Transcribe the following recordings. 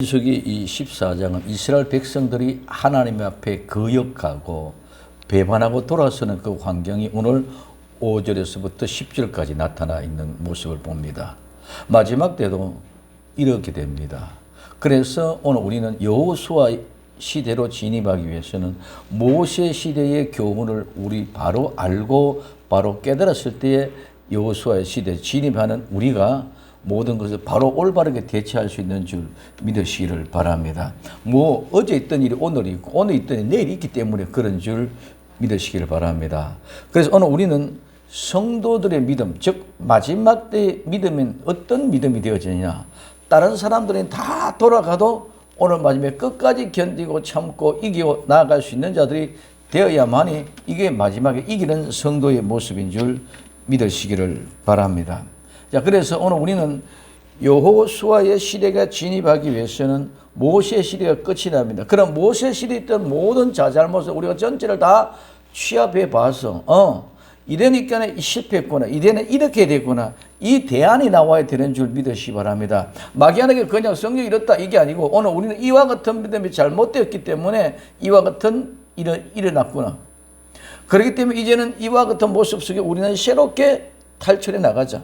민수기 이 14장은 이스라엘 백성들이 하나님 앞에 거역하고 배반하고 돌아서는 그 환경이 오늘 5절에서부터 10절까지 나타나 있는 모습을 봅니다. 마지막 때도 이렇게 됩니다. 그래서 오늘 우리는 여호수아 시대로 진입하기 위해서는 모세 시대의 교훈을 우리 바로 알고 바로 깨달았을 때에 여호수아의 시대에 진입하는 우리가 모든 것을 바로 올바르게 대처할 수 있는 줄 믿으시기를 바랍니다. 뭐 어제 있던 일이 오늘 있고 오늘 있던 일이 내일 있기 때문에 그런 줄 믿으시기를 바랍니다. 그래서 오늘 우리는 성도들의 믿음, 즉 마지막 때의 믿음은 어떤 믿음이 되어지느냐. 다른 사람들은 다 돌아가도 오늘 마지막에 끝까지 견디고 참고 이기고 나아갈 수 있는 자들이 되어야만이 이게 마지막에 이기는 성도의 모습인 줄 믿으시기를 바랍니다. 자, 그래서 오늘 우리는 여호수아의 시대가 진입하기 위해서는 모세 시대가 끝이 납니다. 그럼 모세 시대에 있던 모든 자잘못을 우리가 전체를 다 취합해 봐서 이러니까 실패했구나, 이제는 이렇게 됐구나, 이 대안이 나와야 되는 줄 믿으시기 바랍니다. 막연하게 그냥 성경이 이렇다 이게 아니고 오늘 우리는 이와 같은 믿음이 잘못되었기 때문에 이와 같은 일이 일어났구나. 그렇기 때문에 이제는 이와 같은 모습 속에 우리는 새롭게 탈출해 나가자.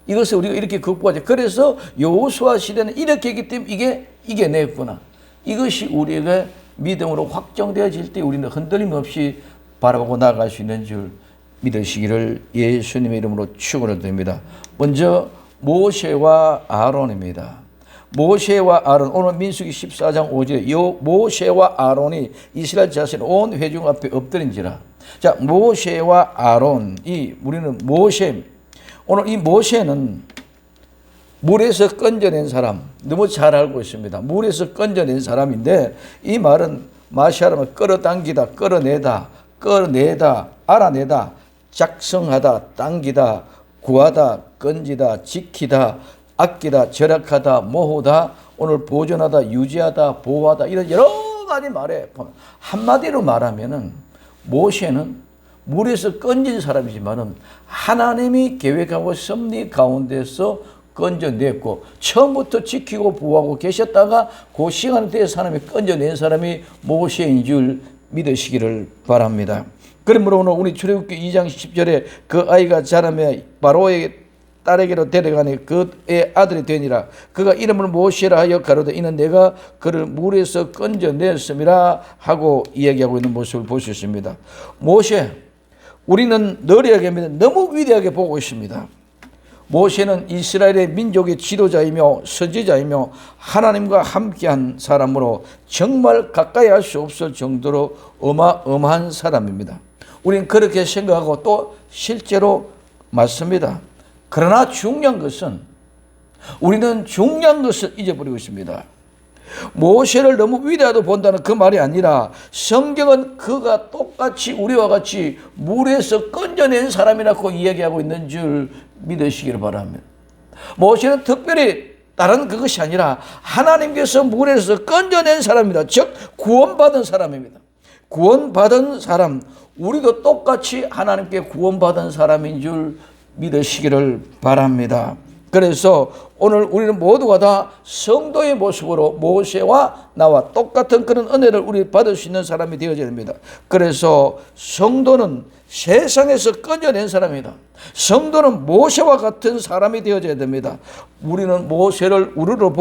이것을 우리가 이렇게 극복하자. 그래서 여호수아 시대는 이렇게 했기 때문에 이게 이겨냈구나. 이것이 우리에게 믿음으로 확정되어질 때 우리는 흔들림 없이 바라보고 나아갈 수 있는 줄 믿으시기를 예수님의 이름으로 축원을 드립니다. 먼저 모세와 아론입니다. 모세와 아론, 오늘 민수기 14장 5절에 모세와 아론이 이스라엘 자손 온 회중 앞에 엎드린지라. 자, 모세와 아론, 우리는 모세, 오늘 이 모세는 물에서 건져낸 사람, 너무 잘 알고 있습니다. 물에서 건져낸 사람인데 이 말은 마시아라면 끌어당기다, 끌어내다, 알아내다, 작성하다, 당기다, 구하다, 건지다, 지키다, 아끼다, 절약하다, 모으다, 오늘 보존하다, 유지하다, 보호하다, 이런 여러 가지 말에 한마디로 말하면은 모세는 물에서 건진 사람이지만은 하나님이 계획하고 섭리 가운데서 건져냈고 처음부터 지키고 보호하고 계셨다가 그 시간대에 사람이 건져낸 사람이 모세인 줄 믿으시기를 바랍니다. 그러므로 오늘 우리 출애굽기 2장 10절에 그 아이가 자라매 바로의 딸에게로 데려가니 그의 아들이 되니라. 그가 이름을 모세라 하여 가로되 이는 내가 그를 물에서 건져냈음이라 하고 이야기하고 있는 모습을 볼 수 있습니다. 모세, 우리는 너리하게 너무 위대하게 보고 있습니다. 모세는 이스라엘의 민족의 지도자이며 선지자이며 하나님과 함께한 사람으로 정말 가까이 할 수 없을 정도로 어마어마한 사람입니다. 우리는 그렇게 생각하고 또 실제로 맞습니다. 그러나 중요한 것은 우리는 중요한 것을 잊어버리고 있습니다. 모세를 너무 위대하다고 본다는 그 말이 아니라 성경은 그가 똑같이 우리와 같이 물에서 건져낸 사람이라고 이야기하고 있는 줄 믿으시기를 바랍니다. 모세는 특별히 다른 그것이 아니라 하나님께서 물에서 건져낸 사람입니다. 즉 구원받은 사람입니다. 구원받은 사람, 우리도 똑같이 하나님께 구원받은 사람인 줄 믿으시기를 바랍니다. 그래서 오늘 우리는 모두가 다 성도의 모습으로 모세와 나와 똑같은 그런 은혜를 우리 받을 수 있는 사람이 되어져야 됩니다. 그래서 성도는 세상에서 건져낸 사람이다. 성도는 모세와 같은 사람이 되어져야 됩니다. 우리는 모세를 우르르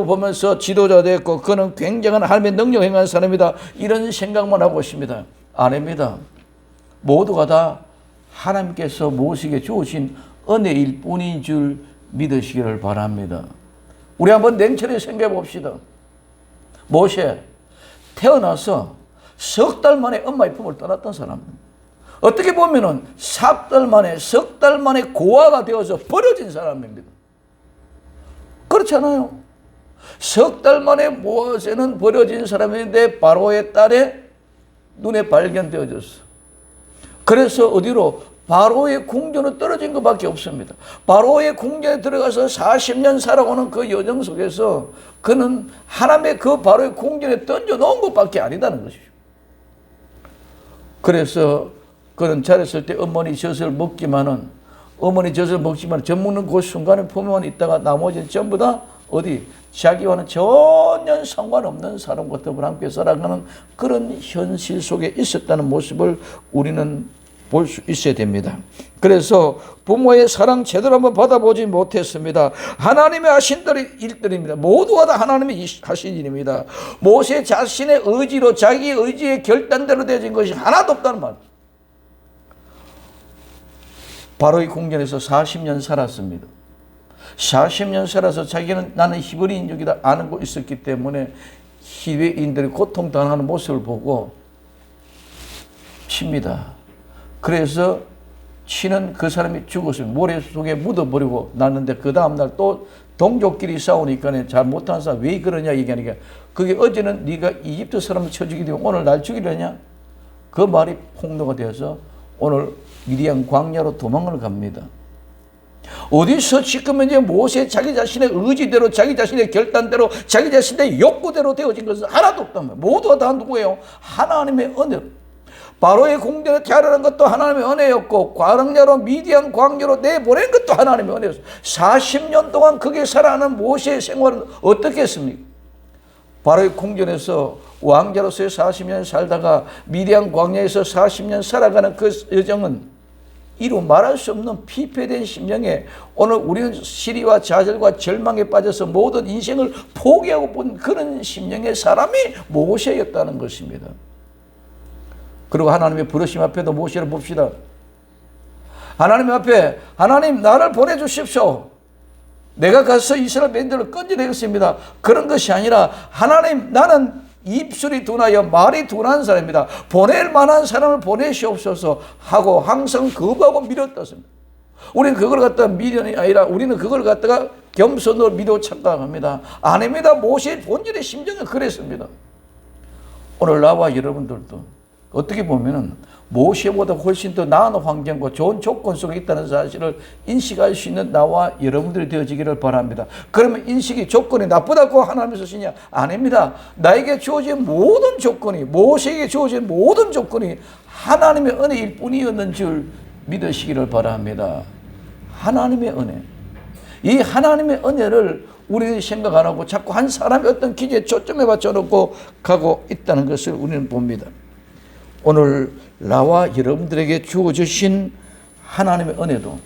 보면서 지도자 됐고 그는 굉장한 하나님의 능력 행한 사람이다. 이런 생각만 하고 있습니다. 아닙니다. 모두가 다 하나님께서 모세에게 주신 은혜일 뿐인 줄 믿으시기를 바랍니다. 우리 한번 냉철히 생각해 봅시다. 모세 태어나서 석 달 만에 엄마의 품을 떠났던 사람. 어떻게 보면은 석 달 만에 고아가 되어서 버려진 사람입니다. 그렇잖아요. 석 달 만에 모세는 버려진 사람인데 바로의 딸의 눈에 발견되어졌어. 그래서 어디로? 바로의 궁전으로 떨어진 것밖에 없습니다. 바로의 궁전에 들어가서 40년 살아오는 그 여정 속에서 그는 하나님의 그 바로의 궁전에 던져놓은 것밖에 아니다는 것이죠. 그래서 그는 자랐을 때 어머니 젖을 먹지만 젖 먹는 그 순간에 품에만 있다가 나머지는 전부 다 어디 자기와는 전혀 상관없는 사람과 더불어 함께 살아가는 그런 현실 속에 있었다는 모습을 우리는 볼 수 있어야 됩니다. 그래서 부모의 사랑 제대로 한번 받아보지 못했습니다. 하나님의 하신 일들입니다. 모두가 다 하나님이 하신 일입니다. 모세 자신의 의지로 자기 의지의 결단대로 되어진 것이 하나도 없다는 말. 바로의 궁전에서 40년 살았습니다. 40년 살아서 자기는 나는 히브리인족이다 아는 있었기 때문에 히브리인들이 고통당하는 모습을 보고 칩니다. 그래서 치는 그 사람이 죽었어요. 모래 속에 묻어버리고 났는데 그 다음날 또 동족끼리 싸우니까 잘 못하는 사람 왜 그러냐 얘기하니까 그게 어제는 네가 이집트 사람을 쳐 죽이려고 오늘 날 죽이려냐? 그 말이 폭로가 되어서 오늘 미디안 광야로 도망을 갑니다. 어디서 지금 이제 모세 자기 자신의 의지대로 자기 자신의 결단대로 자기 자신의 욕구대로 되어진 것은 하나도 없단 말이에요. 모두가 다 누구예요? 하나님의 은혜. 바로의 궁전에 자라는 것도 하나님의 은혜였고 광야로 미디안 광야로 내보낸 것도 하나님의 은혜였어요. 40년 동안 거기에 살아가는 모세의 생활은 어떻게 했습니까? 바로의 궁전에서 왕자로서의 40년 살다가 미디안 광야에서 40년 살아가는 그 여정은 이루 말할 수 없는 피폐된 심령에 오늘 우리는 시리와 좌절과 절망에 빠져서 모든 인생을 포기하고 본 그런 심령의 사람이 모세였다는 것입니다. 그리고 하나님의 부르심 앞에도 모세를 봅시다. 하나님 앞에 하나님 나를 보내주십시오. 내가 가서 이스라엘 백성들을 건져내겠습니다. 그런 것이 아니라 하나님 나는 입술이 둔하여 말이 둔한 사람입니다. 보낼 만한 사람을 보내시옵소서 하고 항상 거부하고 밀었다습니다. 우리는 그걸 갖다가 미련이 아니라 우리는 그걸 갖다가 겸손으로 믿어 착각합니다. 아닙니다. 모세의 본질의 심정은 그랬습니다. 오늘 나와 여러분들도 어떻게 보면은 모세보다 훨씬 더 나은 환경과 좋은 조건 속에 있다는 사실을 인식할 수 있는 나와 여러분들이 되어지기를 바랍니다. 그러면 인식이 조건이 나쁘다고 하나님이 쓰시냐? 아닙니다. 나에게 주어진 모든 조건이 모세에게 주어진 모든 조건이 하나님의 은혜일 뿐이었는 줄 믿으시기를 바랍니다. 하나님의 은혜. 이 하나님의 은혜를 우리들이 생각 안 하고 자꾸 한 사람의 어떤 기제에 초점에 맞춰놓고 가고 있다는 것을 우리는 봅니다. 오늘 나와 여러분들에게 주어주신 하나님의 은혜도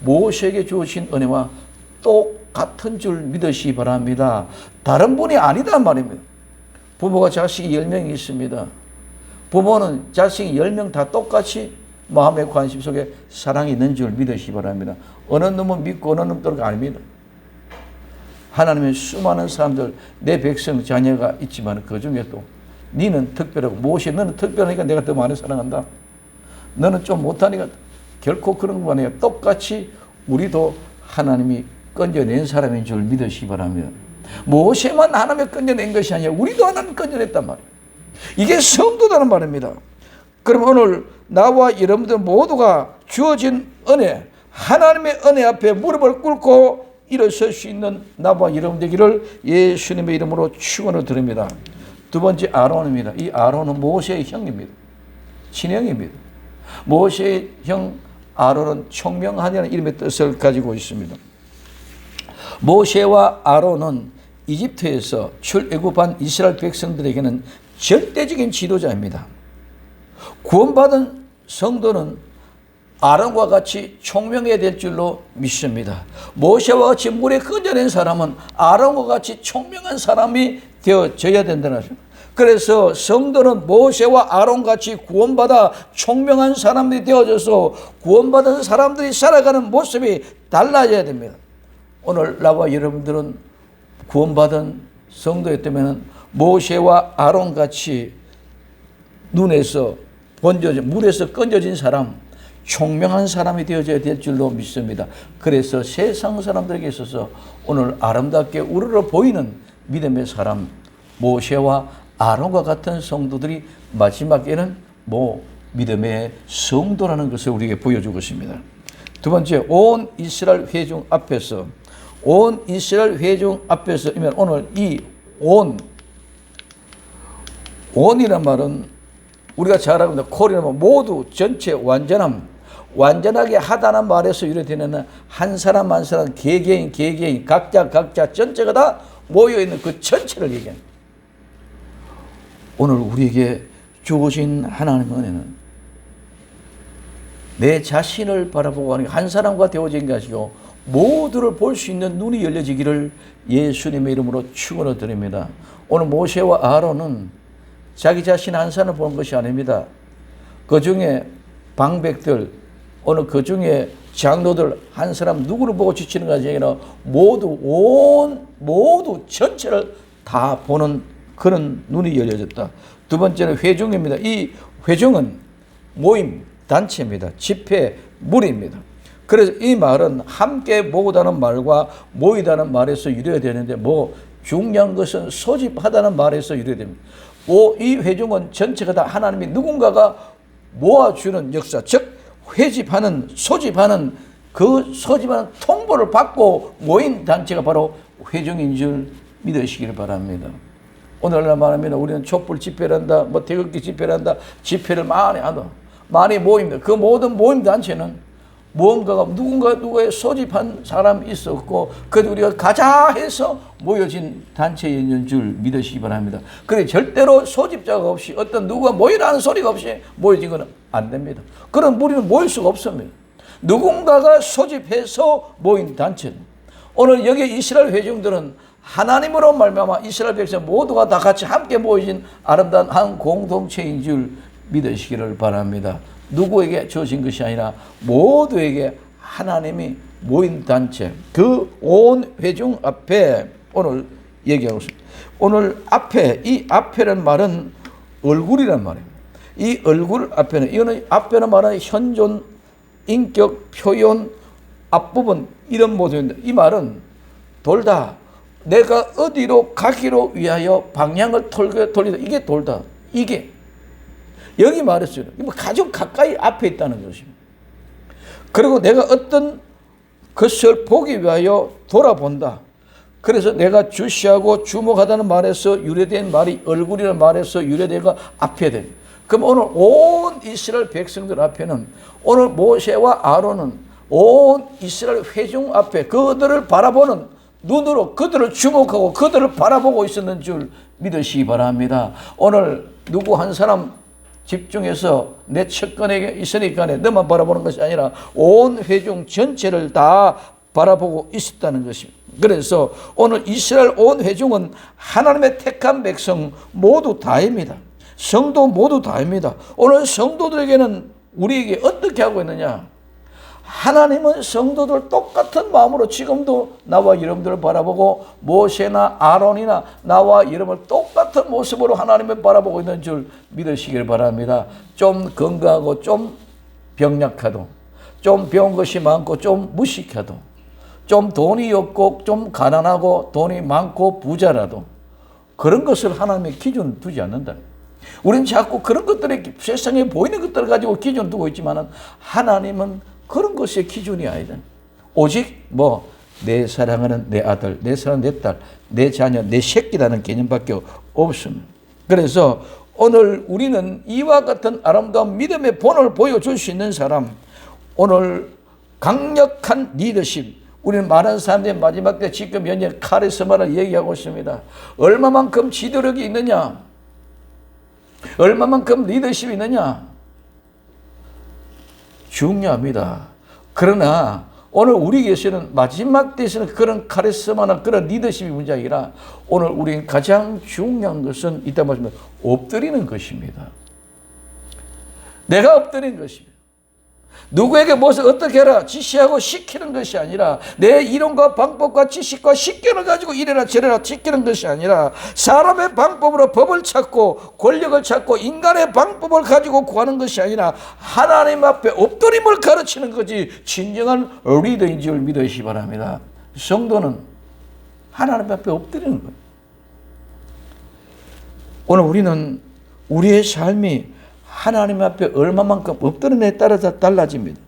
모세에게 주어진 은혜와 똑같은 줄 믿으시기 바랍니다. 다른 분이 아니다 말입니다. 부모가 자식이 10명이 있습니다. 부모는 자식이 10명 다 똑같이 마음의 관심 속에 사랑이 있는 줄 믿으시기 바랍니다. 어느 놈은 믿고 어느 놈은 또 아닙니다. 하나님의 수많은 사람들 내 백성 자녀가 있지만 그 중에 또 너는 특별하고 모세 너는 특별하니까 내가 더 많이 사랑한다. 너는 좀 못하니까 결코 그런 거 아니에요. 똑같이 우리도 하나님이 건져낸 사람인 줄 믿으시기 바랍니다. 모세만 하나님이 건져낸 것이 아니라 우리도 하나님 건져냈단 말이에요. 이게 성도다는 말입니다. 그럼 오늘 나와 여러분들 모두가 주어진 은혜, 하나님의 은혜 앞에 무릎을 꿇고 일어설 수 있는 나와 여러분 되기를 예수님의 이름으로 축원을 드립니다. 두 번째 아론입니다. 이 아론은 모세의 형입니다. 친형입니다. 모세의 형 아론은 총명하냐는 이름의 뜻을 가지고 있습니다. 모세와 아론은 이집트에서 출애굽한 이스라엘 백성들에게는 절대적인 지도자입니다. 구원받은 성도는 아론과 같이 총명해야 될 줄로 믿습니다. 모세와 같이 물에 건져낸 사람은 아론과 같이 총명한 사람이 되어져야 된다는 것입니다. 그래서 성도는 모세와 아론같이 구원받아 총명한 사람들이 되어져서 구원받은 사람들이 살아가는 모습이 달라져야 됩니다. 오늘 나와 여러분들은 구원받은 성도였다면 모세와 아론같이 눈에서 번져진 물에서 건져진 사람, 총명한 사람이 되어져야 될 줄로 믿습니다. 그래서 세상 사람들에게 있어서 오늘 아름답게 우러러 보이는 믿음의 사람 모세와 아론과 같은 성도들이 마지막에는 믿음의 성도라는 것을 우리에게 보여주고 있습니다. 두 번째, 온 이스라엘 회중 앞에서 오늘 이 온이란 말은 우리가 잘 알고 있는 콜이라는 모두 전체 완전함, 완전하게 하다는 말에서 유래되는 한 사람 한 사람 개개인 각자 전체가 다 모여있는 그 전체를 얘기합니다. 오늘 우리에게 주어진 하나님의 은혜는 내 자신을 바라보고 하는 한 사람과 되어진 것이고 모두를 볼 수 있는 눈이 열려지기를 예수님의 이름으로 축원을 드립니다. 오늘 모세와 아론은 자기 자신 한 사람을 보는 것이 아닙니다. 그 중에 방백들, 오늘 그 중에 장로들 한 사람 누구를 보고 지치는 것이 아니라 모두 전체를 다 보는 그런 눈이 열려졌다. 두 번째는 회중입니다. 이 회중은 모임, 단체입니다. 집회, 무리입니다. 그래서 이 말은 함께 모으다는 말과 모이다는 말에서 유래되는데 중요한 것은 소집하다는 말에서 유래됩니다. 이 회중은 전체가 다 하나님이 누군가가 모아주는 역사, 즉 소집하는 통보를 받고 모인 단체가 바로 회중인 줄 믿으시기를 바랍니다. 오늘날 말하면 우리는 촛불 집회를 한다, 태극기 집회를 한다, 집회를 많이 모입니다. 그 모든 모임 단체는 무언가가 누구의 소집한 사람이 있었고 그래도 우리가 가자 해서 모여진 단체인 줄 믿으시기 바랍니다. 그래 절대로 소집자가 없이 어떤 누가 모이라는 소리가 없이 모여진 건 안 됩니다. 그런 무리는 모일 수가 없습니다. 누군가가 소집해서 모인 단체는 오늘 여기 이스라엘 회중들은 하나님으로 말미암아 이스라엘 백성 모두가 다 같이 함께 모여진 아름다운 한 공동체인 줄 믿으시기를 바랍니다. 누구에게 주어진 것이 아니라 모두에게 하나님이 모인 단체, 그 온 회중 앞에 오늘 얘기하고 있습니다. 오늘 이 앞에라는 말은 얼굴이란 말입니다. 이 얼굴 앞에는, 이거는 앞에는 말하는 현존, 인격, 표현, 앞부분 이런 모습인데 이 말은 돌다. 내가 어디로 가기로 위하여 방향을 돌리다. 이게 돌다. 이게 여기 말했어요. 아주 가까이 앞에 있다는 것입니다. 그리고 내가 어떤 것을 보기 위하여 돌아본다. 그래서 내가 주시하고 주목하다는 말에서 유래된 말이 얼굴이라는 말에서 유래되고 앞에 됩니다. 그럼 오늘 온 이스라엘 백성들 앞에는 오늘 모세와 아론은 온 이스라엘 회중 앞에 그들을 바라보는 눈으로 그들을 주목하고 그들을 바라보고 있었는 줄 믿으시기 바랍니다. 오늘 누구 한 사람 집중해서 내 측근에게 있으니까 너만 바라보는 것이 아니라 온 회중 전체를 다 바라보고 있었다는 것입니다. 그래서 오늘 이스라엘 온 회중은 하나님의 택한 백성 모두 다입니다. 성도 모두 다입니다. 오늘 성도들에게는 우리에게 어떻게 하고 있느냐? 하나님은 성도들 똑같은 마음으로 지금도 나와 여러분들을 바라보고 모세나 아론이나 나와 여러분을 똑같은 모습으로 하나님을 바라보고 있는 줄 믿으시길 바랍니다. 좀 건강하고 좀 병약하도, 좀 배운 것이 많고 좀 무식해도, 좀 돈이 없고 좀 가난하고 돈이 많고 부자라도 그런 것을 하나님의 기준 두지 않는다. 우리는 자꾸 그런 것들에 세상에 보이는 것들을 가지고 기준 두고 있지만 하나님은 그런 것의 기준이 아니다. 오직 내 사랑하는 내 아들, 내 사랑하는 내 딸, 내 자녀, 내 새끼라는 개념밖에 없습니다. 그래서 오늘 우리는 이와 같은 아름다운 믿음의 본을 보여줄 수 있는 사람, 오늘 강력한 리더십, 우리는 많은 사람들이 마지막 때 지금 현재 카리스마를 얘기하고 있습니다. 얼마만큼 지도력이 있느냐, 얼마만큼 리더십이 있느냐 중요합니다. 그러나 오늘 우리에게서는 마지막 때에서는 그런 카리스마나 그런 리더십이 문제가 아니라 오늘 우리는 가장 중요한 것은 이따 말씀드린 엎드리는 것입니다. 내가 엎드리는 것입니다. 누구에게 무엇을 어떻게 해라 지시하고 시키는 것이 아니라 내 이론과 방법과 지식과 식견을 가지고 이래라 저래라 지키는 것이 아니라 사람의 방법으로 법을 찾고 권력을 찾고 인간의 방법을 가지고 구하는 것이 아니라 하나님 앞에 엎드림을 가르치는 것이 진정한 리더인 줄 믿으시기 바랍니다. 성도는 하나님 앞에 엎드리는 거예요. 오늘 우리는 우리의 삶이 하나님 앞에 얼마만큼 엎드리느냐에 따라서 달라집니다.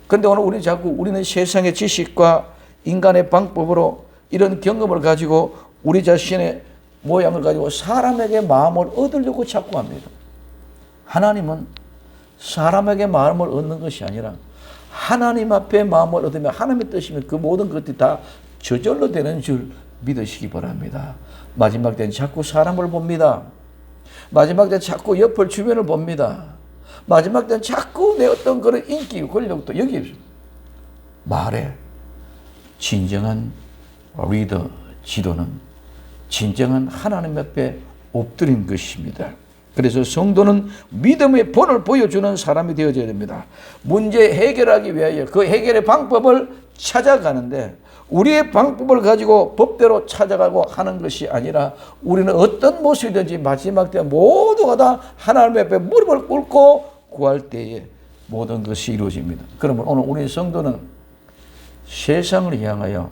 그런데 오늘 우리는 세상의 지식과 인간의 방법으로 이런 경험을 가지고 우리 자신의 모양을 가지고 사람에게 마음을 얻으려고 자꾸 합니다. 하나님은 사람에게 마음을 얻는 것이 아니라 하나님 앞에 마음을 얻으면 하나님의 뜻이면 그 모든 것들이 다 저절로 되는 줄 믿으시기 바랍니다. 마지막 때는 자꾸 사람을 봅니다. 마지막 때는 자꾸 옆을 주변을 봅니다. 마지막 때는 자꾸 내 어떤 그런 인기, 권력도 여기 있습니다. 말에 진정한 리더, 지도는 진정한 하나님 앞에 엎드린 것입니다. 그래서 성도는 믿음의 본을 보여주는 사람이 되어져야 됩니다. 문제 해결하기 위하여 그 해결의 방법을 찾아가는데 우리의 방법을 가지고 법대로 찾아가고 하는 것이 아니라 우리는 어떤 모습이든지 마지막 때 모두가 다 하나님 앞에 무릎을 꿇고 구할 때에 모든 것이 이루어집니다. 그러면 오늘 우리 성도는 세상을 향하여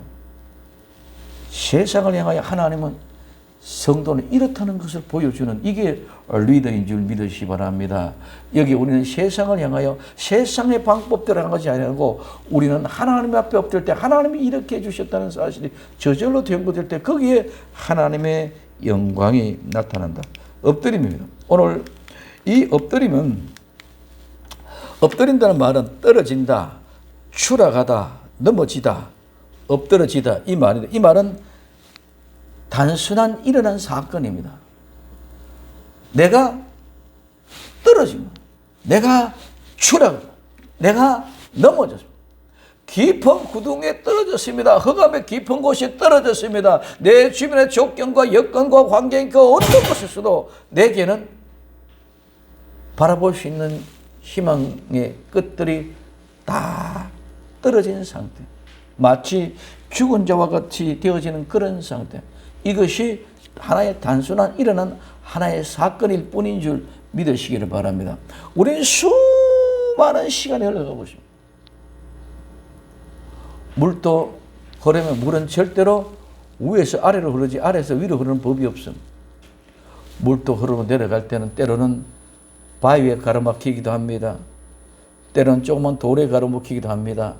하나님은 성도는 이렇다는 것을 보여주는 이게 리더인 줄 믿으시기 바랍니다. 여기 우리는 세상을 향하여 세상의 방법대로 하는 것이 아니고 우리는 하나님 앞에 엎드릴 때 하나님이 이렇게 해주셨다는 사실이 저절로 연구될 때 거기에 하나님의 영광이 나타난다. 엎드림입니다. 오늘 이 엎드린다는 말은 떨어진다, 추락하다, 넘어지다, 엎드러지다 이 말인데 이 말은 단순한 일어난 사건입니다. 내가 떨어지고 내가 추락, 내가 넘어졌습니다. 깊은 구덩이에 떨어졌습니다. 흑암의 깊은 곳에 떨어졌습니다. 내 주변의 조건과 여건과 환경이 그 어떤 것일수도 내게는 바라볼 수 있는 희망의 끝들이 다 떨어진 상태. 마치 죽은 자와 같이 되어지는 그런 상태. 이것이 하나의 단순한 일어난 하나의 사건일 뿐인 줄 믿으시기를 바랍니다. 우리는 수많은 시간이 흘러가고 있습니다. 물도 흐르면 물은 절대로 위에서 아래로 흐르지 아래에서 위로 흐르는 법이 없습니다. 물도 흐르고 내려갈 때는 때로는 바위에 가로막히기도 합니다. 때로는 조그만 돌에 가로막히기도 합니다.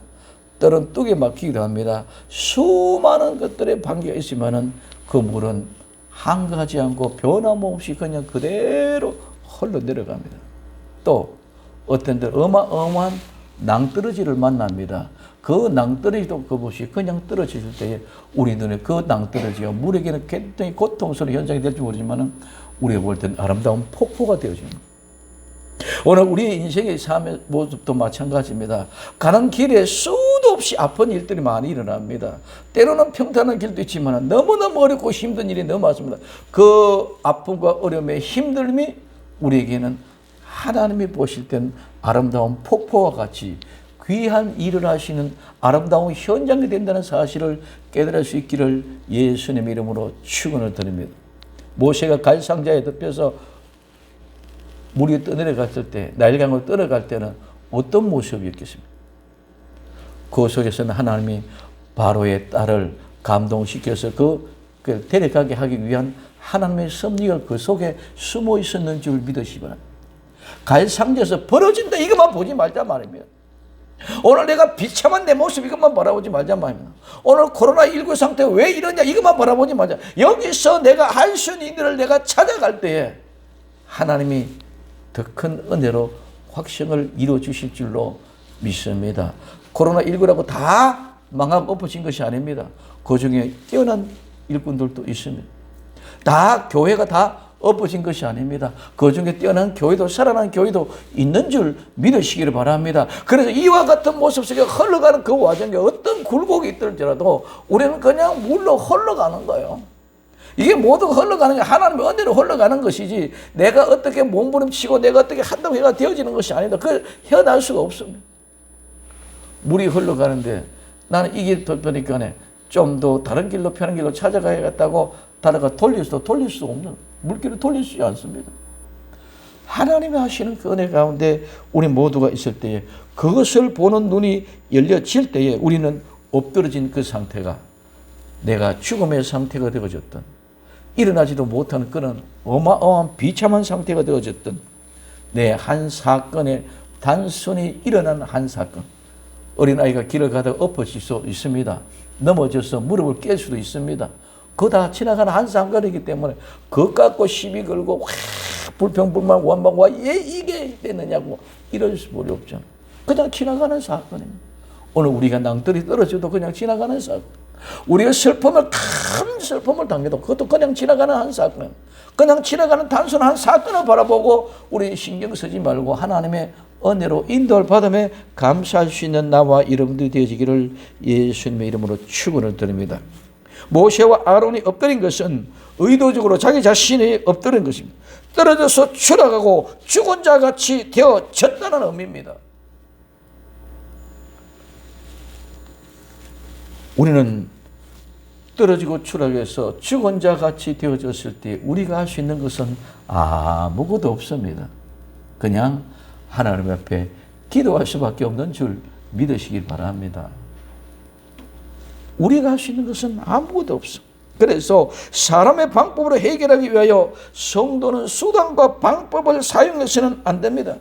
때로는 뚝에 막히기도 합니다. 수많은 것들의 관계가 있으면은 그 물은 한가하지 않고 변함없이 그냥 그대로 흘러 내려갑니다. 또 어떤 데 어마어마한 낭떠러지를 만납니다. 그 낭떠러지도 그것이 그냥 떨어질 때에 우리 눈에 그 낭떠러지가 물에게는 굉장히 고통스러운 현상이 될지 모르지만 우리가 볼 때는 아름다운 폭포가 되어집니다. 오늘 우리의 인생의 삶의 모습도 마찬가지입니다. 가는 길에 수도 없이 아픈 일들이 많이 일어납니다. 때로는 평탄한 길도 있지만 너무너무 어렵고 힘든 일이 너무 많습니다. 그 아픔과 어려움의 힘듦이 우리에게는 하나님이 보실 땐 아름다운 폭포와 같이 귀한 일을 하시는 아름다운 현장이 된다는 사실을 깨달을 수 있기를 예수님의 이름으로 축원을 드립니다. 모세가 갈상자에 덮여서 물이 떠내려갔을 때, 나일강으로 떠내려갈 때는 어떤 모습이었겠습니까? 그 속에서는 하나님이 바로의 딸을 감동시켜서 그 데려가게 하기 위한 하나님의 섭리가 그 속에 숨어 있었는 줄 믿으시기 바랍니다. 갈상자에서 벌어진다 이것만 보지 말자 말입니다. 오늘 내가 비참한 내 모습 이것만 바라보지 말자 말입니다. 오늘 코로나19 상태가 왜 이러냐 이것만 바라보지 말자. 여기서 내가 할 수 있는 일을 내가 찾아갈 때에 하나님이 더 큰 은혜로 확신을 이루어 주실 줄로 믿습니다. 코로나19라고 다 망하고 엎어진 것이 아닙니다. 그 중에 뛰어난 일꾼들도 있습니다. 다 교회가 다 엎어진 것이 아닙니다. 그 중에 뛰어난 교회도 살아난 교회도 있는 줄 믿으시기를 바랍니다. 그래서 이와 같은 모습 속에 흘러가는 그 와중에 어떤 굴곡이 있더라도 우리는 그냥 물로 흘러가는 거예요. 이게 모두 흘러가는 게 하나님의 은혜로 흘러가는 것이지 내가 어떻게 몸부림치고 내가 어떻게 한다고 해가 되어지는 것이 아니다. 그걸 헤어날 수가 없습니다. 물이 흘러가는데 나는 이 길 보니까 좀 더 다른 길로 편한 길로 찾아가야겠다고 다르가 돌릴 수 없는 물길을 돌릴 수 않습니다. 하나님이 하시는 그 은혜 가운데 우리 모두가 있을 때에 그것을 보는 눈이 열려질 때에 우리는 엎드러진 그 상태가 내가 죽음의 상태가 되어졌던 일어나지도 못하는 그런 어마어마한 비참한 상태가 되어졌던 내 한 사건에 단순히 일어난 한 사건. 어린아이가 길을 가다가 엎어질 수 있습니다. 넘어져서 무릎을 깰 수도 있습니다. 그거 다 지나가는 한 사건이기 때문에 그것 갖고 시비 걸고 불평불만 원망 와 이게 됐느냐고 이럴 수밖에 없잖아. 그냥 지나가는 사건입니다. 오늘 우리가 낭떠러지 떨어져도 그냥 지나가는 사건. 우리가 큰 슬픔을 당해도 그것도 그냥 지나가는 한 사건. 그냥 지나가는 단순한 한 사건을 바라보고 우리 신경 쓰지 말고 하나님의 은혜로 인도를 받음에 감사할 수 있는 나와 여러분들이 되어지기를 예수님의 이름으로 축원을 드립니다. 모세와 아론이 엎드린 것은 의도적으로 자기 자신이 엎드린 것입니다. 떨어져서 추락하고 죽은 자같이 되어졌다는 의미입니다. 우리는 떨어지고 추락해서 죽은 자같이 되어졌을 때 우리가 할 수 있는 것은 아무것도 없습니다. 그냥 하나님 앞에 기도할 수밖에 없는 줄 믿으시길 바랍니다. 우리가 할 수 있는 것은 아무것도 없어. 그래서 사람의 방법으로 해결하기 위하여 성도는 수단과 방법을 사용해서는 안 됩니다.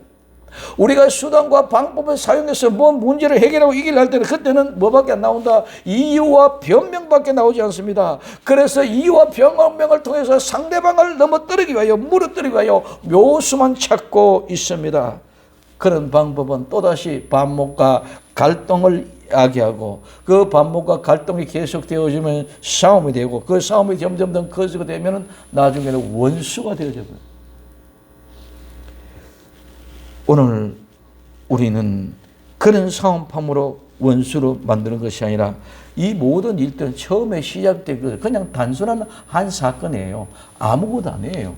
우리가 수단과 방법을 사용해서 뭐 문제를 해결하고 이기려 할 때는 그때는 뭐밖에 안 나온다? 이유와 변명밖에 나오지 않습니다. 그래서 이유와 변명을 통해서 상대방을 넘어뜨리기 위하여 무너뜨리기 위하여 묘수만 찾고 있습니다. 그런 방법은 또다시 반목과 갈등을 야기하고 그 반목과 갈등이 계속되어지면 싸움이 되고 그 싸움이 점점 더 커지게 되면 나중에는 원수가 되어져요. 오늘 우리는 그런 싸움판으로 원수로 만드는 것이 아니라 이 모든 일들은 처음에 시작된 그냥 단순한 한 사건이에요. 아무것도 아니에요.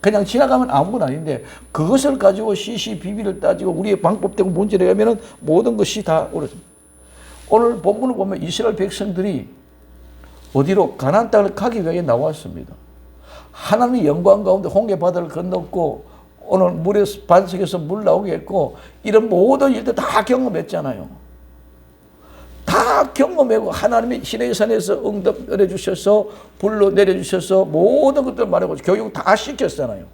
그냥 지나가면 아무것도 아닌데 그것을 가지고 시시비비를 따지고 우리의 방법대로 문제를 하면 모든 것이 다 오르습니다. 오늘 본문을 보면 이스라엘 백성들이 어디로 가나안 땅을 가기 위해 나왔습니다. 하나님의 영광 가운데 홍해 바다를 건넜고 오늘 물에 반석에서 물 나오게 했고 이런 모든 일들 다 경험했잖아요. 다 경험하고 하나님이 시내산에서 응답해 주셔서 불로 내려주셔서 모든 것들 말하고 교육 다 시켰잖아요.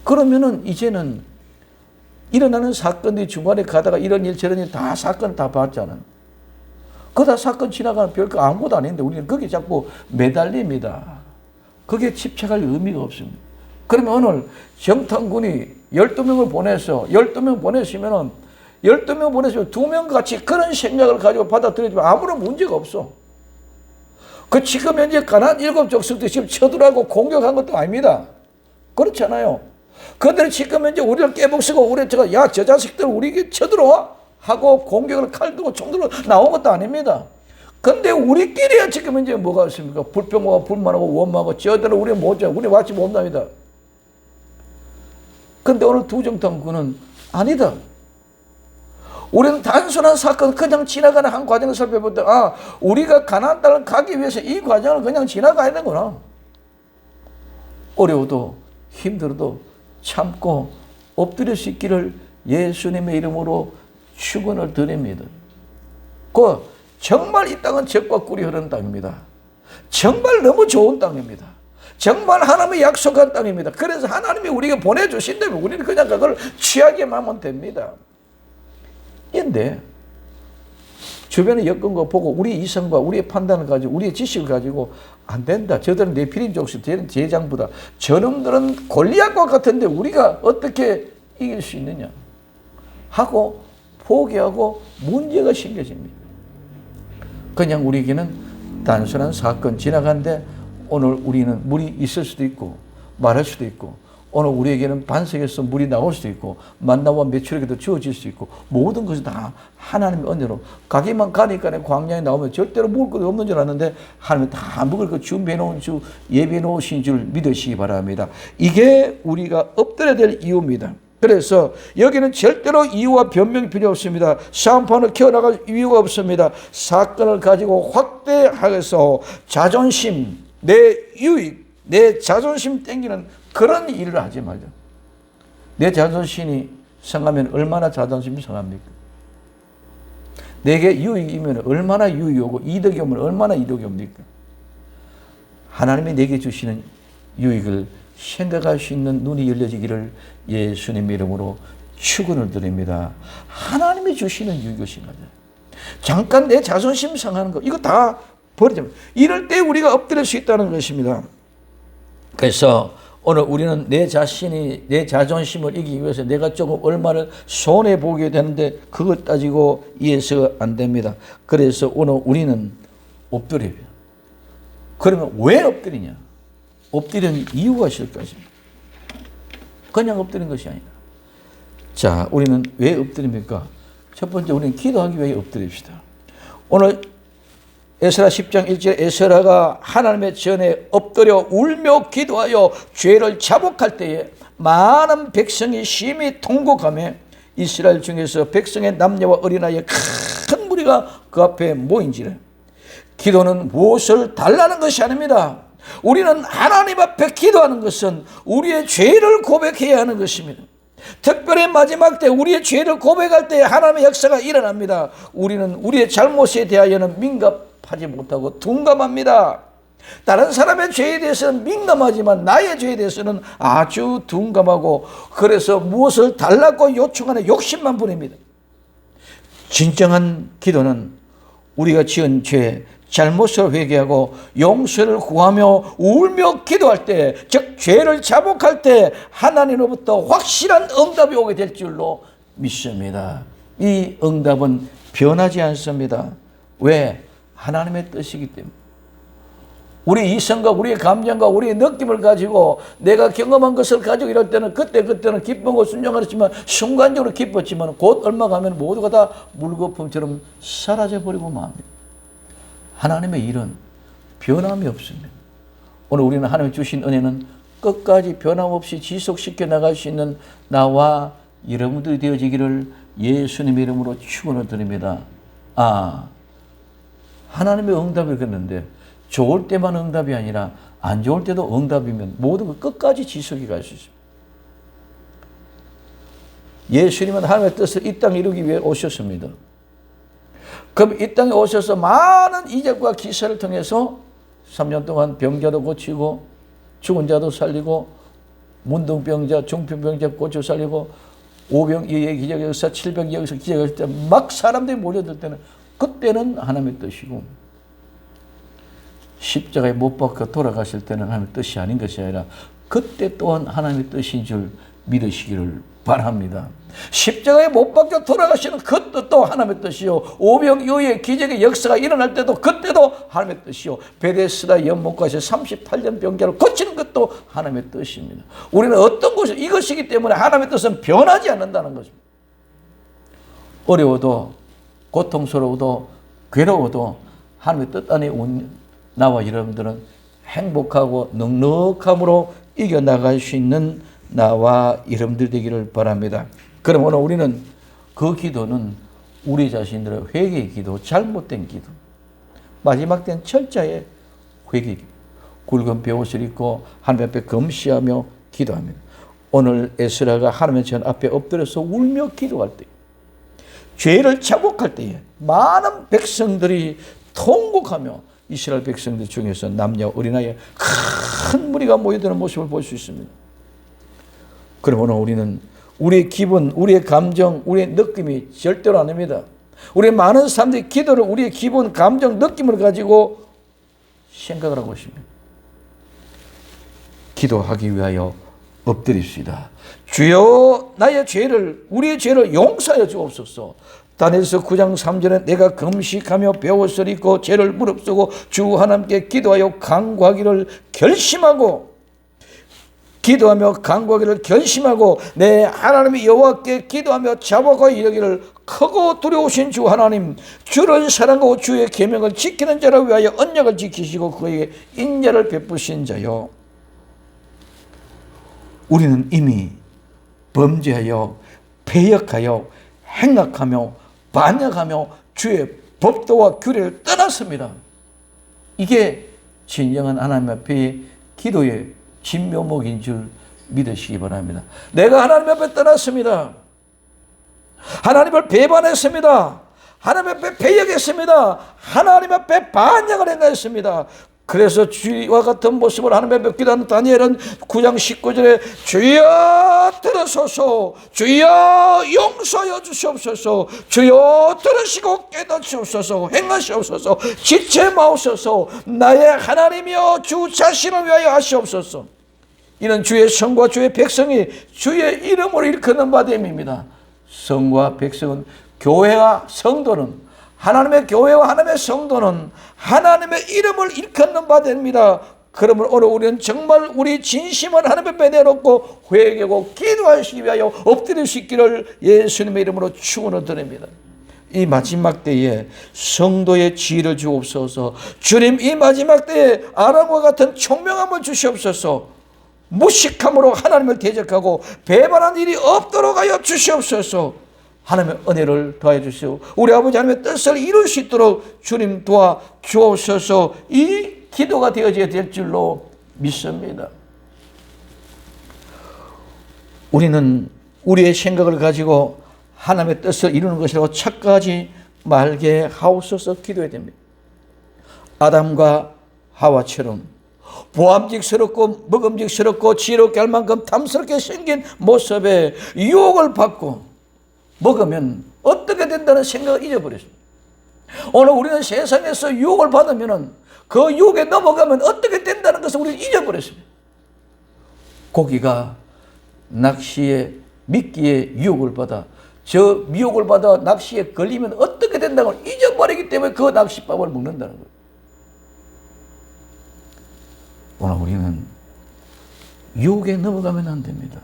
그러면은 이제는 일어나는 사건들이 중간에 가다가 이런 일 저런 일 다 사건 다 봤잖아요. 그다 사건 지나가면 별거 아무것도 아닌데 우리는 거기에 자꾸 매달립니다. 그게 집착할 의미가 없습니다. 그러면 오늘 정탐군이 12명을 보내서 12명 보내시면은 12명 보내시면 2명 같이 그런 생각을 가지고 받아들여주면 아무런 문제가 없어. 그 지금 현재 가나안 7족속도 지금 쳐들어가고 공격한 것도 아닙니다. 그렇잖아요. 그들은 지금 현재 우리를 깨복쓰고 우리 야, 저 자식들 우리에게 쳐들어와 하고 공격을 칼 들고 총 들고 나온 것도 아닙니다. 근데 우리끼리야 지금 현재 뭐가 있습니까? 불평하고 불만하고 원망하고 저들은 우리 못 자. 우리 왔지 못납니다. 근데 오늘 두정탐군은 아니다. 우리는 단순한 사건 그냥 지나가는 한 과정을 살펴볼 때 우리가 가나안 땅을 가기 위해서 이 과정을 그냥 지나가야 되는구나. 어려워도 힘들어도 참고 엎드릴 수 있기를 예수님의 이름으로 축원을 드립니다. 정말 이 땅은 젖과 꿀이 흐르는 땅입니다. 정말 너무 좋은 땅입니다. 정말 하나님의 약속한 땅입니다. 그래서 하나님이 우리에게 보내주신다면 우리는 그냥 그걸 취하기만 하면 됩니다. 그런데 주변의 여건과 보고 우리 이성과 우리의 판단을 가지고 우리의 지식을 가지고 안 된다. 저들은 네피림 족속, 저들은 제장부다. 저놈들은 골리앗과 같은데 우리가 어떻게 이길 수 있느냐 하고 포기하고 문제가 생겨집니다. 그냥 우리에게는 단순한 사건 지나간데 오늘 우리는 물이 있을 수도 있고 마를 수도 있고 오늘 우리에게는 반석에서 물이 나올 수도 있고 만나와 메추리에게도 주어질 수 있고 모든 것이 다 하나님의 은혜로 가기만 가니까 광야에 나오면 절대로 먹을 것이 없는 줄 알았는데 하나님이 다 먹을 것 준비해 놓은 주 예비해 놓으신 줄 믿으시기 바랍니다. 이게 우리가 엎드려야 될 이유입니다. 그래서 여기는 절대로 이유와 변명이 필요 없습니다. 싸움판을 키워나갈 이유가 없습니다. 사건을 가지고 확대해서 자존심, 내 유익, 내 자존심 땡기는 그런 일을 하지 말자. 내 자존심이 상하면 얼마나 자존심이 상합니까? 내게 유익이면 얼마나 유익이 오고 이득이 오면 얼마나 이득이 옵니까? 하나님이 내게 주시는 유익을 생각할 수 있는 눈이 열려지기를 예수님의 이름으로 축원을 드립니다. 하나님이 주시는 유익이신 거죠. 잠깐 내 자존심 상하는 거 이거 다 버리자. 이럴 때 우리가 엎드릴 수 있다는 것입니다. 그래서 오늘 우리는 내 자신이 내 자존심을 이기기 위해서 내가 조금 얼마를 손해 보게 되는데 그것 따지고 이해서 안 됩니다. 그래서 오늘 우리는 엎드려요. 그러면 왜 엎드리냐? 엎드리는 이유가 있을 것입니다. 그냥 엎드리는 것이 아니라. 자, 우리는 왜 엎드립니까? 첫 번째, 우리는 기도하기 위해 엎드립시다. 오늘 에스라 10장 1절에 에스라가 하나님의 전에 엎드려 울며 기도하여 죄를 자복할 때에 많은 백성이 심히 통곡하며 이스라엘 중에서 백성의 남녀와 어린아이의 큰 무리가 그 앞에 모인지라. 기도는 무엇을 달라는 것이 아닙니다. 우리는 하나님 앞에 기도하는 것은 우리의 죄를 고백해야 하는 것입니다. 특별히 마지막 때 우리의 죄를 고백할 때 하나님의 역사가 일어납니다. 우리는 우리의 잘못에 대하여는 민감하지 못하고 둔감합니다. 다른 사람의 죄에 대해서는 민감하지만 나의 죄에 대해서는 아주 둔감하고, 그래서 무엇을 달라고 요청하는 욕심만 부립니다. 진정한 기도는 우리가 지은 죄, 잘못을 회개하고 용서를 구하며 울며 기도할 때, 즉 죄를 자복할 때 하나님으로부터 확실한 응답이 오게 될 줄로 믿습니다. 이 응답은 변하지 않습니다. 왜? 하나님의 뜻이기 때문에. 우리 이성과 우리의 감정과 우리의 느낌을 가지고 내가 경험한 것을 가지고 이럴 때는 그때는 기쁘고 순종하지만 순간적으로 기뻤지만 곧 얼마 가면 모두가 다 물거품처럼 사라져버리고 맙니다. 하나님의 일은 변함이 없습니다. 오늘 우리는 하나님 주신 은혜는 끝까지 변함없이 지속시켜 나갈 수 있는 나와 여러분들이 되어지기를 예수님의 이름으로 축원을 드립니다. 하나님의 응답이 그랬는데 좋을 때만 응답이 아니라 안 좋을 때도 응답이면 모두 끝까지 지속해 갈 수 있습니다. 예수님은 하나님의 뜻을 이 땅에 이루기 위해 오셨습니다. 그럼 이 땅에 오셔서 많은 이적과 기사를 통해서 3년 동안 병자도 고치고 죽은 자도 살리고 문둥병자, 중풍병자 고쳐 살리고 오병이의 기적 역사, 700 역사 기적 역사 때 막 사람들이 몰려들 때는 그때는 하나님의 뜻이고, 십자가에 못 박혀 돌아가실 때는 하나님의 뜻이 아닌 것이 아니라 그때 또한 하나님의 뜻인 줄 믿으시기를 바랍니다. 십자가에 못 박혀 돌아가시는 그 뜻도 하나님의 뜻이요, 오병이어의 기적의 역사가 일어날 때도 그때도 하나님의 뜻이요, 베데스다 연못가에서 38년 병자를 고치는 것도 하나님의 뜻입니다. 우리는 어떤 것이 이것이기 때문에 하나님의 뜻은 변하지 않는다는 것입니다. 어려워도 고통스러워도 괴로워도 하나님의 뜻 안에 온 나와 여러분들은 행복하고 넉넉함으로 이겨나갈 수 있는 나와 여러분들 되기를 바랍니다. 그럼 오늘 우리는 그 기도는 우리 자신들의 회개의 기도, 잘못된 기도, 마지막 때는 철저히 회개의 기도, 굵은 베옷을 입고 하나님 앞에 금시하며 기도합니다. 오늘 에스라가 하나님의 전 앞에 엎드려서 울며 기도할 때, 죄를 자복할 때에 많은 백성들이 통곡하며 이스라엘 백성들 중에서 남녀 어린아이의 큰 무리가 모여드는 모습을 볼 수 있습니다. 그럼 오늘 우리는 우리의 기분, 우리의 감정, 우리의 느낌이 절대로 아닙니다. 우리 많은 사람들이 기도를 우리의 기분, 감정, 느낌을 가지고 생각을 하고 있습니다. 기도하기 위하여 엎드립시다. 주여 나의 죄를, 우리의 죄를 용서하여 주옵소서. 다니엘서 9장 3절에 내가 금식하며 베옷을 입고 죄를 무릅쓰고 주 하나님께 기도하여 간구하기를 결심하고 내 하나님의 여호와께 기도하며 자복하여 이르기를 크고 두려우신 주 하나님, 주를 사랑하고 주의 계명을 지키는 자를 위하여 언약을 지키시고 그에게 인자를 베푸신 자요. 우리는 이미 범죄하여 패역하여 행악하며 반역하며 주의 법도와 규례를 떠났습니다. 이게 진정한 하나님 앞에 기도의 진묘목인 줄 믿으시기 바랍니다. 내가 하나님 앞에 떠났습니다. 하나님을 배반했습니다. 하나님 앞에 패역했습니다. 하나님 앞에 반역을 행했습니다. 그래서 주와 같은 모습을 하나님 앞에 기도하는 다니엘은 9장 19절에 주여 들으소서, 주여 용서하여 주시옵소서, 주여 들으시고 깨닫시옵소서, 행하시옵소서, 지체 마옵소서, 나의 하나님이여 주 자신을 위하여 하시옵소서. 이는 주의 성과 주의 백성이 주의 이름으로 일컫는 바 됨입니다. 성과 백성은, 교회와 성도는, 하나님의 교회와 하나님의 성도는 하나님의 이름을 일컫는 바 됩니다. 그러므로 오늘 우리는 정말 우리 진심을 하나님 앞에 내놓고 회개하고 기도하시기 위하여 엎드릴 수 있기를 예수님의 이름으로 축원을 드립니다. 이 마지막 때에 성도의 지혜를 주옵소서. 주님, 이 마지막 때에 아람과 같은 총명함을 주시옵소서. 무식함으로 하나님을 대적하고 배반하는 일이 없도록 하여 주시옵소서. 하나님의 은혜를 더해 주시오. 우리 아버지 하나님의 뜻을 이룰 수 있도록 주님 도와 주옵소서. 이 기도가 되어져야 될 줄로 믿습니다. 우리는 우리의 생각을 가지고 하나님의 뜻을 이루는 것이라고 착각하지 말게 하옵소서. 기도해야 됩니다. 아담과 하와처럼 보암직스럽고 먹음직스럽고 지혜롭게 할 만큼 탐스럽게 생긴 모습에 유혹을 받고 먹으면 어떻게 된다는 생각을 잊어버렸습니다. 오늘 우리는 세상에서 유혹을 받으면 그 유혹에 넘어가면 어떻게 된다는 것을 우리는 잊어버렸습니다. 고기가 낚시에 미끼에 유혹을 받아 저 미혹을 받아 낚시에 걸리면 어떻게 된다는 걸 잊어버리기 때문에 그 낚싯밥을 먹는다는 거예요. 오늘 우리는 유혹에 넘어가면 안 됩니다.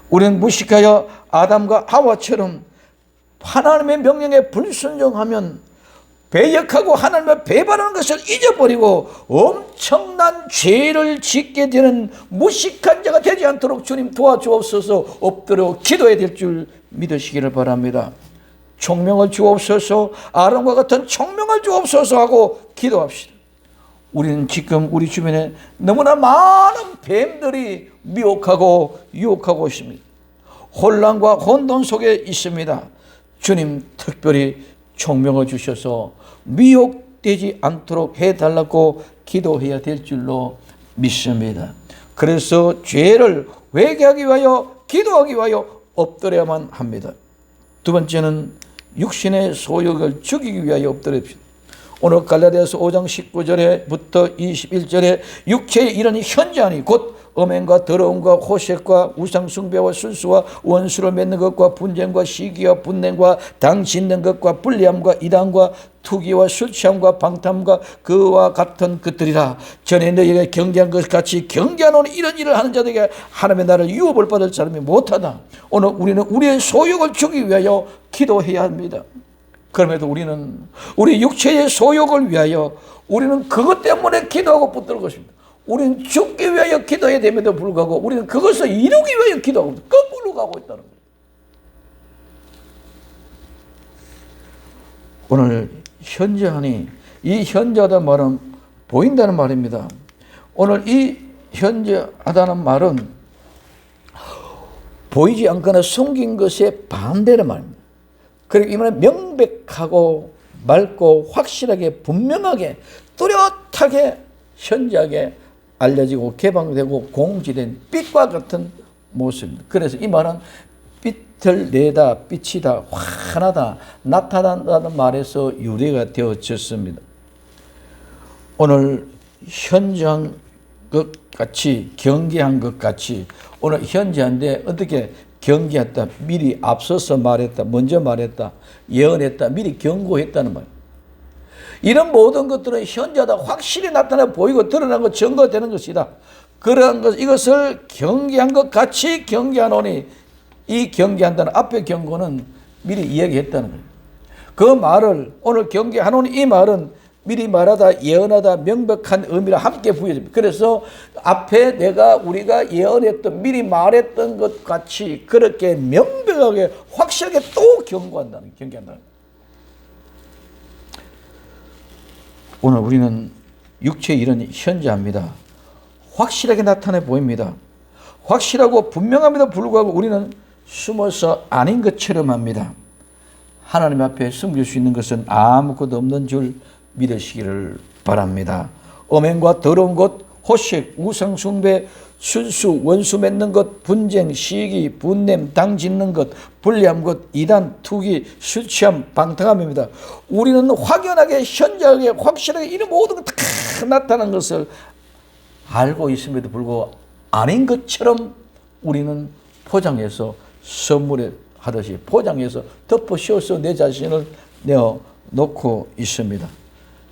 우리는 무식하여 아담과 하와처럼 하나님의 명령에 불순종하면 배역하고 하나님을 배반하는 것을 잊어버리고 엄청난 죄를 짓게 되는 무식한 자가 되지 않도록 주님 도와주옵소서. 엎드려 기도해야 될 줄 믿으시기를 바랍니다. 총명을 주옵소서. 아람과 같은 총명을 주옵소서 하고 기도합시다. 우리는 지금 우리 주변에 너무나 많은 뱀들이 미혹하고 유혹하고 있습니다. 혼란과 혼돈 속에 있습니다. 주님 특별히 총명을 주셔서 미혹되지 않도록 해달라고 기도해야 될 줄로 믿습니다. 그래서 죄를 회개하기 위하여 기도하기 위하여 엎드려야만 합니다. 두 번째는 육신의 소욕을 죽이기 위하여 엎드립시다. 오늘 갈라디아서 5장 19절에부터 21절에 육체의 이런 현저하니 곧 음행과 더러움과 호색과 우상숭배와 술수와 원수를 맺는 것과 분쟁과 시기와 분냉과 당 짓는 것과 불리함과 이단과 투기와 술취함과 방탕과 그와 같은 것들이라. 전에 너희에게 경계한 것 같이 경계하노니 이런 일을 하는 자들에게 하나님의 나라를 유업을 받을 사람이 못하다. 오늘 우리는 우리의 소욕을 죽이기 위하여 기도해야 합니다. 그럼에도 우리는 우리 육체의 소욕을 위하여 우리는 그것 때문에 기도하고 붙들 것입니다. 우리는 죽기 위하여 기도해야 됨에도 불구하고 우리는 그것을 이루기 위하여 기도하고 거꾸로 가고 있다는 거예요. 오늘 현저하니 이 현저하다는 말은 보인다는 말입니다. 오늘 이 현저하다는 말은 보이지 않거나 숨긴 것의 반대는 말입니다. 그리고 이 말은 명백하고 맑고 확실하게 분명하게 뚜렷하게 현저하게 알려지고 개방되고 공지된 빛과 같은 모습입니다. 그래서 이 말은 빛을 내다, 빛이다, 환하다, 나타난다는 말에서 유래가 되어졌습니다. 오늘 현저한 것 같이 경계한 것 같이 오늘 현저한데 어떻게 경계했다, 미리 앞서서 말했다, 먼저 말했다, 예언했다, 미리 경고했다는 말. 이런 모든 것들은 현저하다 확실히 나타나 보이고 드러난 것 증거되는 것이다. 그러한 것 이것을 경계한 것 같이 경계하노니 이 경계한다는 앞에 경고는 미리 이야기했다는 거예요. 그 말을 오늘 경계하노니 이 말은 미리 말하다 예언하다 명백한 의미를 함께 부여집니다. 그래서 앞에 우리가 예언했던 미리 말했던 것 같이 그렇게 명백하게 확실하게 또 경고한다는 경계한다는 거예요. 오늘 우리는 육체의 일은 현저합니다. 확실하게 나타내 보입니다. 확실하고 분명함에도 불구하고 우리는 숨어서 아닌 것처럼 합니다. 하나님 앞에 숨길 수 있는 것은 아무것도 없는 줄 믿으시기를 바랍니다. 음행과 더러운 것, 호색, 우상숭배, 술수, 원수 맺는 것, 분쟁, 시기, 분냄, 당 짓는 것, 불리한 것, 이단, 투기, 술취함, 방탕함입니다. 우리는 확연하게 현저하게 확실하게 이런 모든 것 다 나타난 것을 알고 있음에도 불구하고 아닌 것처럼 우리는 포장해서 선물에 하듯이 포장해서 덮어 씌워서 내 자신을 내어놓고 있습니다.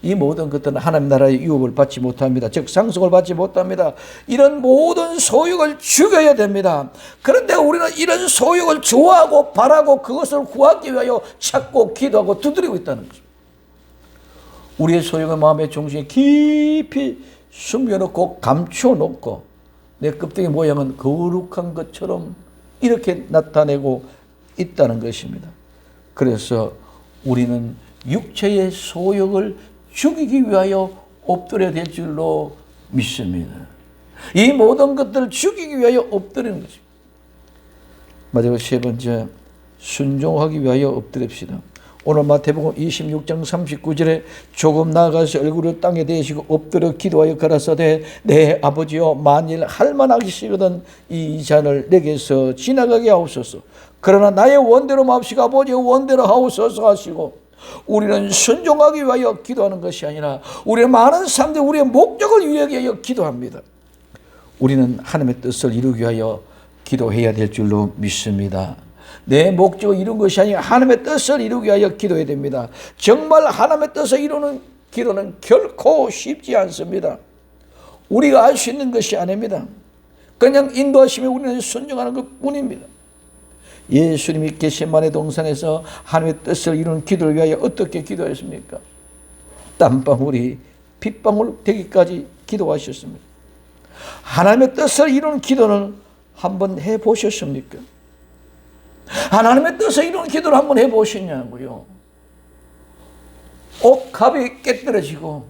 이 모든 것들은 하나님 나라의 유업을 받지 못합니다. 즉 상속을 받지 못합니다. 이런 모든 소욕을 죽여야 됩니다. 그런데 우리는 이런 소욕을 좋아하고 바라고 그것을 구하기 위하여 찾고 기도하고 두드리고 있다는 것입니다. 우리의 소욕을 마음의 중심에 깊이 숨겨놓고 감춰놓고 내 껍데기 모양은 거룩한 것처럼 이렇게 나타내고 있다는 것입니다. 그래서 우리는 육체의 소욕을 죽이기 위하여 엎드려야 될 줄로 믿습니다. 이 모든 것들을 죽이기 위하여 엎드리는 것입니다. 마지막 세 번째, 순종하기 위하여 엎드립시다. 오늘 마태복음 26장 39절에 조금 나아가서 얼굴을 땅에 대시고 엎드려 기도하여 가라사대 내 아버지여 만일 할만하시거든 이 잔을 내게서 지나가게 하옵소서. 그러나 나의 원대로 마옵시고 아버지의 원대로 하옵소서 하시고 우리는 순종하기 위하여 기도하는 것이 아니라 우리는 많은 사람들이 우리의 목적을 이루기 위하여 기도합니다. 우리는 하나님의 뜻을 이루기 위하여 기도해야 될 줄로 믿습니다. 내 목적을 이룬 것이 아니라 하나님의 뜻을 이루기 위하여 기도해야 됩니다. 정말 하나님의 뜻을 이루는 기도는 결코 쉽지 않습니다. 우리가 알 수 있는 것이 아닙니다. 그냥 인도하심에 우리는 순종하는 것뿐입니다. 예수님이 겟세마네 동산에서 하나님의 뜻을 이루는 기도를 위하여 어떻게 기도했습니까? 땀방울이 핏방울 되기까지 기도하셨습니다. 하나님의 뜻을 이루는 기도는 한번 해보셨습니까? 하나님의 뜻을 이루는 기도를 한번 해보셨냐고요. 옥합이 깨뜨려지고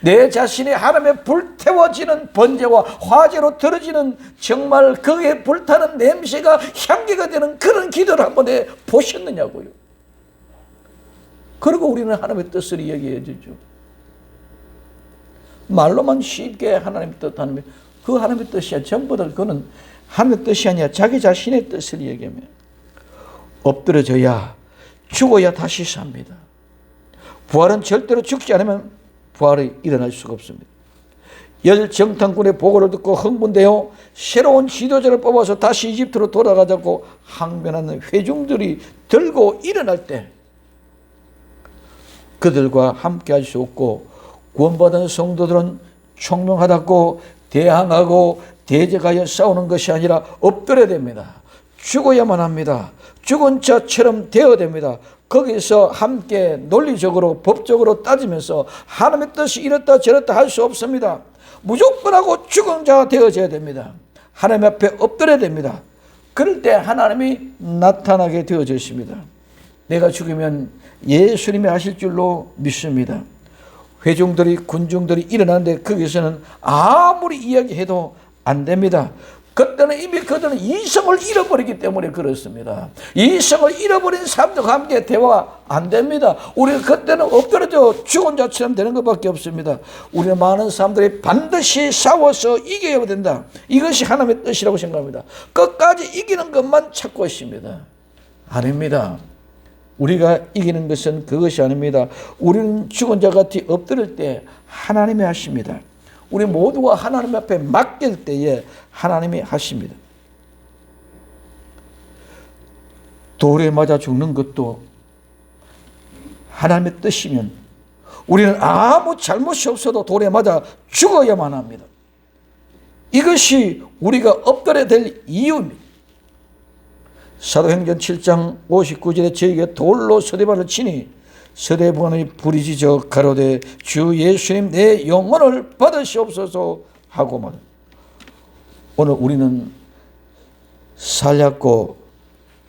내 자신이 하나님의 불태워지는 번제와 화제로 들어지는 정말 그에 불타는 냄새가 향기가 되는 그런 기도를 한번 해보셨느냐고요. 그리고 우리는 하나님의 뜻을 이야기해 주죠. 말로만 쉽게 하나님의 뜻, 그 하나님의 뜻이야. 전부 다 그거는 하나님의 뜻이 아니라 자기 자신의 뜻을 얘기하며 엎드려져야 죽어야 다시 삽니다. 부활은 절대로 죽지 않으면 부활이 일어날 수가 없습니다. 열 정탐꾼의 보고를 듣고 흥분되어 새로운 지도자를 뽑아서 다시 이집트로 돌아가자고 항변하는 회중들이 들고 일어날 때 그들과 함께 할 수 없고 구원받은 성도들은 총명하다고 대항하고 대적하여 싸우는 것이 아니라 엎드려야 됩니다. 죽어야만 합니다. 죽은 자처럼 되어야 됩니다. 거기서 함께 논리적으로 법적으로 따지면서 하나님의 뜻이 이렇다 저렇다 할 수 없습니다. 무조건 하고 죽은 자가 되어져야 됩니다. 하나님 앞에 엎드려야 됩니다. 그럴 때 하나님이 나타나게 되어져 있습니다. 내가 죽으면 예수님이 하실 줄로 믿습니다. 회중들이 군중들이 일어나는데 거기서는 아무리 이야기해도 안 됩니다. 그때는 이미 그들은 이성을 잃어버리기 때문에 그렇습니다. 이성을 잃어버린 사람들과 함께 대화가 안 됩니다. 우리가 그때는 엎드려져 죽은 자처럼 되는 것밖에 없습니다. 우리는 많은 사람들이 반드시 싸워서 이겨야 된다. 이것이 하나님의 뜻이라고 생각합니다. 끝까지 이기는 것만 찾고 있습니다. 아닙니다. 우리가 이기는 것은 그것이 아닙니다. 우리는 죽은 자 같이 엎드릴 때 하나님이 하십니다. 우리 모두가 하나님 앞에 맡길 때에 하나님이 하십니다. 돌에 맞아 죽는 것도 하나님의 뜻이면 우리는 아무 잘못이 없어도 돌에 맞아 죽어야만 합니다. 이것이 우리가 엎드려야 될 이유입니다. 사도행전 7장 59절에 저에게 돌로 서대반을 치니 서대반이 부르짖어 가로되 주 예수님 내 영혼을 받으시옵소서 하고 말. 오늘 우리는 살렸고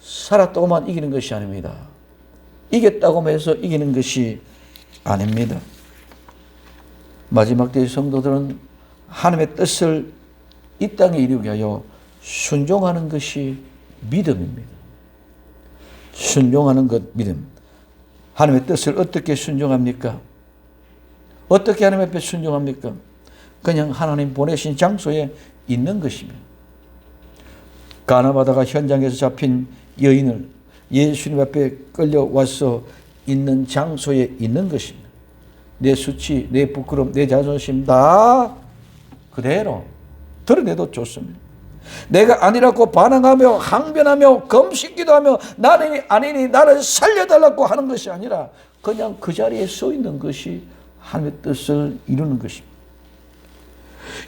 살았다고만 이기는 것이 아닙니다. 이겼다고 해서 이기는 것이 아닙니다. 마지막 때의 성도들은 하나님의 뜻을 이 땅에 이루게 하여 순종하는 것이 믿음입니다. 순종하는 것 믿음. 하나님의 뜻을 어떻게 순종합니까? 어떻게 하나님 앞에 순종합니까? 그냥 하나님 보내신 장소에 있는 것입니다. 가나바다가 현장에서 잡힌 여인을 예수님 앞에 끌려와서 있는 장소에 있는 것입니다. 내 수치, 내 부끄러움, 내 자존심 다 그대로 드러내도 좋습니다. 내가 아니라고 반항하며 항변하며 검식기도 하며 나는 아니니 나를 살려달라고 하는 것이 아니라 그냥 그 자리에 서 있는 것이 하나님의 뜻을 이루는 것입니다.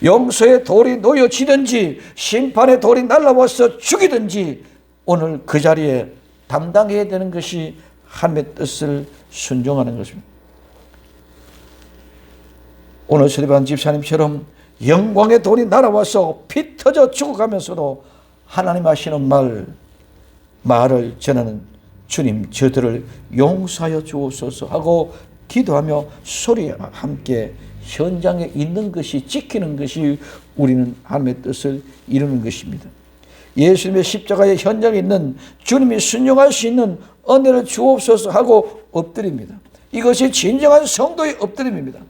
용서의 돌이 놓여지든지 심판의 돌이 날아와서 죽이든지 오늘 그 자리에 담당해야 되는 것이 하나님의 뜻을 순종하는 것입니다. 오늘 스테반 집사님처럼 영광의 돌이 날아와서 피 터져 죽어가면서도 하나님 하시는 말을 전하는 주님 저들을 용서하여 주옵소서 하고 기도하며 소리 함께 현장에 있는 것이 지키는 것이 우리는 하나님의 뜻을 이루는 것입니다. 예수님의 십자가의 현장에 있는 주님이 순종할 수 있는 은혜를 주옵소서 하고 엎드립니다. 이것이 진정한 성도의 엎드림입니다.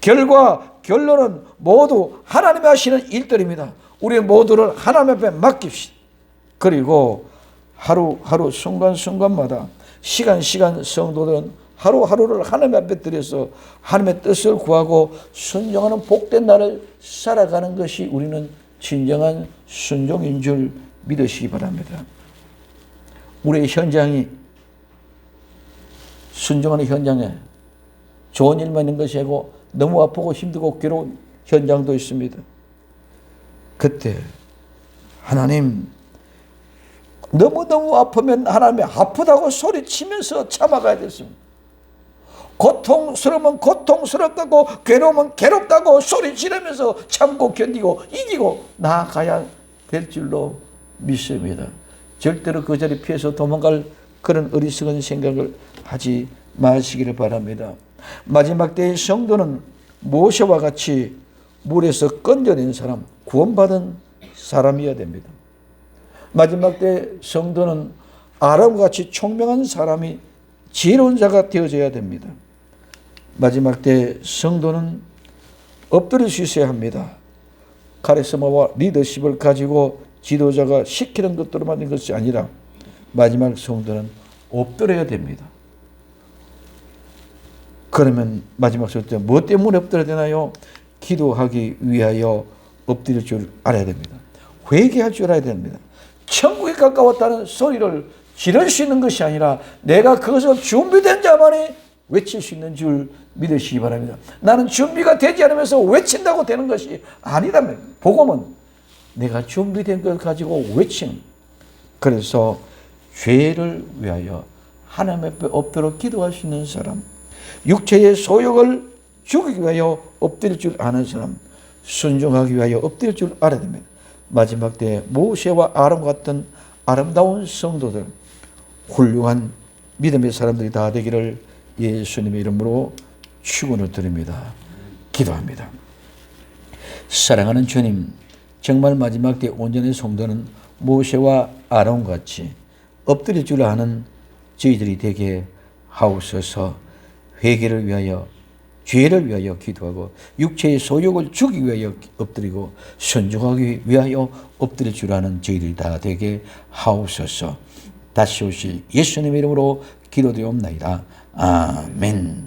결론은 모두 하나님이 하시는 일들입니다. 우리 모두를 하나님 앞에 맡깁시다. 그리고 하루하루 순간순간마다 시간 성도들은 하루하루를 하나님 앞에 들여서 하나님의 뜻을 구하고 순종하는 복된 날을 살아가는 것이 우리는 진정한 순종인 줄 믿으시기 바랍니다. 우리의 현장이 순종하는 현장에 좋은 일만 있는 것이 아니고 너무 아프고 힘들고 괴로운 현장도 있습니다. 그때 하나님 너무너무 아프면 하나님이 아프다고 소리치면서 참아가야 됐습니다. 고통스러우면 고통스럽다고 괴로우면 괴롭다고 소리 지르면서 참고 견디고 이기고 나아가야 될 줄로 믿습니다. 절대로 그 자리 피해서 도망갈 그런 어리석은 생각을 하지 마시기를 바랍니다. 마지막 때의 성도는 모세와 같이 물에서 건져낸 사람, 구원받은 사람이어야 됩니다. 마지막 때 성도는 아람과 같이 총명한 사람이 지혜로운 자가 되어져야 됩니다. 마지막 때 성도는 엎드릴 수 있어야 합니다. 카리스마와 리더십을 가지고 지도자가 시키는 것들로만 있는 것이 아니라 마지막 성도는 엎드려야 됩니다. 그러면 마지막 성도 뭐 때문에 엎드려야 되나요? 기도하기 위하여 엎드릴 줄 알아야 됩니다. 회개할 줄 알아야 됩니다. 천국에 가까웠다는 소리를 지를 수 있는 것이 아니라 내가 그것을 준비된 자만이 외칠 수 있는 줄 믿으시기 바랍니다. 나는 준비가 되지 않으면서 외친다고 되는 것이 아니라면 복음은 내가 준비된 걸 가지고 외치는, 그래서 죄를 위하여 하나님 앞에 엎드려 기도할 수 있는 사람, 육체의 소욕을 죽이기 위하여 엎드릴 줄 아는 사람, 순종하기 위하여 엎드릴 줄 알아야 됩니다. 마지막 때 모세와 아람 같은 아름다운 성도들, 훌륭한 믿음의 사람들이 다 되기를 예수님의 이름으로 축원을 드립니다. 기도합니다. 사랑하는 주님, 정말 마지막 때 온전한 성도는 모세와 아론같이 엎드릴 줄 아는 저희들이 되게 하옵소서. 회개를 위하여, 죄를 위하여 기도하고 육체의 소욕을 죽이기 위하여 엎드리고 순종하기 위하여 엎드릴 줄 아는 저희들이 다 되게 하옵소서. 다시 오실 예수님의 이름으로 기도드리옵나이다. 아멘.